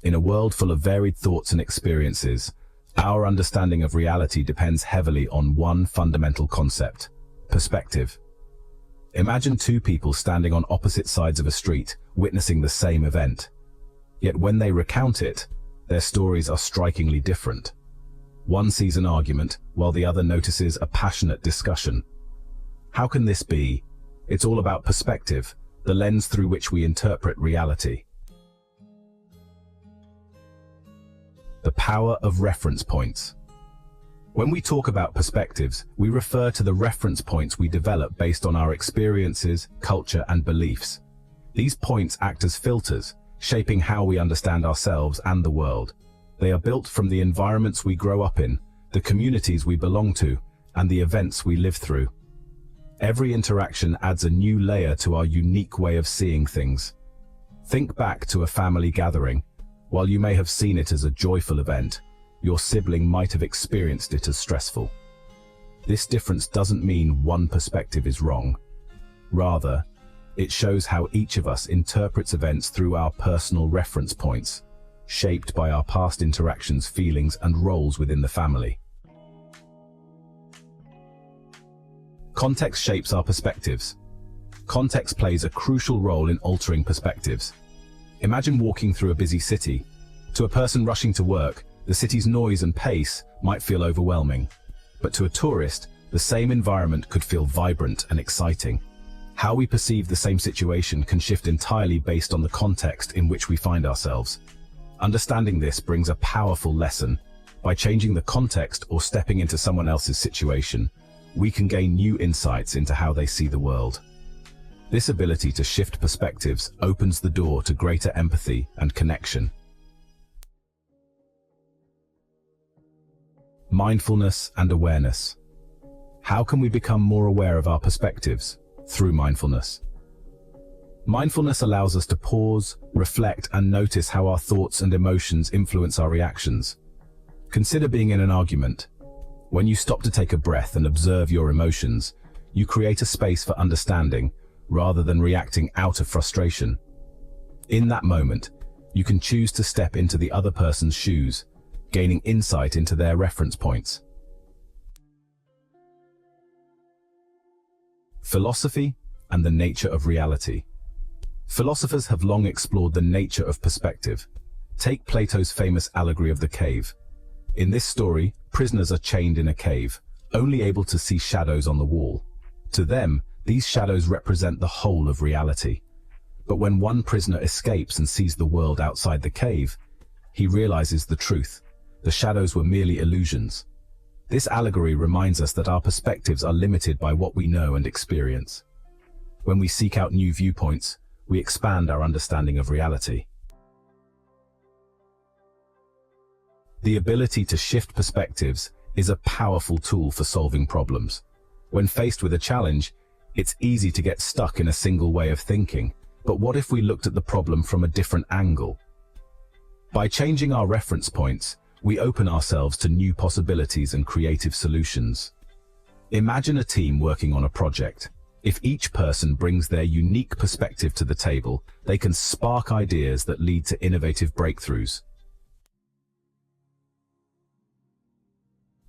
In a world full of varied thoughts and experiences, our understanding of reality depends heavily on one fundamental concept: perspective. Imagine two people standing on opposite sides of a street, witnessing the same event. Yet when they recount it, their stories are strikingly different. One sees an argument, while the other notices a passionate discussion. How can this be? It's all about perspective, the lens through which we interpret reality. The power of reference points. When we talk about perspectives, we refer to the reference points we develop based on our experiences, culture, and beliefs. These points act as filters, shaping how we understand ourselves and the world. They are built from the environments we grow up in, the communities we belong to, and the events we live through. Every interaction adds a new layer to our unique way of seeing things. Think back to a family gathering. While you may have seen it as a joyful event, your sibling might have experienced it as stressful. This difference doesn't mean one perspective is wrong. Rather, it shows how each of us interprets events through our personal reference points, shaped by our past interactions, feelings, and roles within the family. Context shapes our perspectives. Context plays a crucial role in altering perspectives. Imagine walking through a busy city. To a person rushing to work, the city's noise and pace might feel overwhelming. But to a tourist, the same environment could feel vibrant and exciting. How we perceive the same situation can shift entirely based on the context in which we find ourselves. Understanding this brings a powerful lesson. By changing the context or stepping into someone else's situation, we can gain new insights into how they see the world. This ability to shift perspectives opens the door to greater empathy and connection. Mindfulness and awareness. How can we become more aware of our perspectives? Through mindfulness. Mindfulness allows us to pause, reflect, and notice how our thoughts and emotions influence our reactions. Consider being in an argument. When you stop to take a breath and observe your emotions, you create a space for understanding, rather than reacting out of frustration. In that moment, you can choose to step into the other person's shoes, gaining insight into their reference points. Philosophy and the nature of reality. Philosophers have long explored the nature of perspective. Take Plato's famous allegory of the cave. In this story, prisoners are chained in a cave, only able to see shadows on the wall. To them, these shadows represent the whole of reality. But when one prisoner escapes and sees the world outside the cave, he realizes the truth. The shadows were merely illusions. This allegory reminds us that our perspectives are limited by what we know and experience. When we seek out new viewpoints, we expand our understanding of reality. The ability to shift perspectives is a powerful tool for solving problems. When faced with a challenge, it's easy to get stuck in a single way of thinking. But what if we looked at the problem from a different angle? By changing our reference points, we open ourselves to new possibilities and creative solutions. Imagine a team working on a project. If each person brings their unique perspective to the table, they can spark ideas that lead to innovative breakthroughs.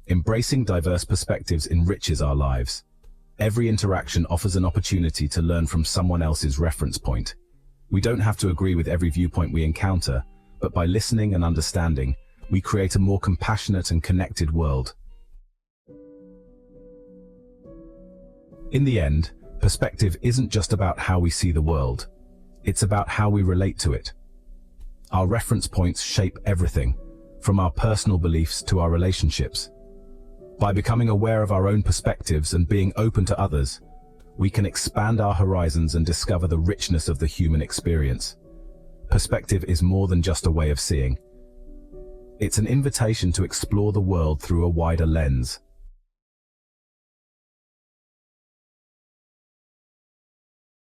Embracing diverse perspectives enriches our lives. Every interaction offers an opportunity to learn from someone else's reference point. We don't have to agree with every viewpoint we encounter, but by listening and understanding, we create a more compassionate and connected world. In the end, perspective isn't just about how we see the world. It's about how we relate to it. Our reference points shape everything, from our personal beliefs to our relationships. By becoming aware of our own perspectives and being open to others, we can expand our horizons and discover the richness of the human experience. Perspective is more than just a way of seeing. It's an invitation to explore the world through a wider lens.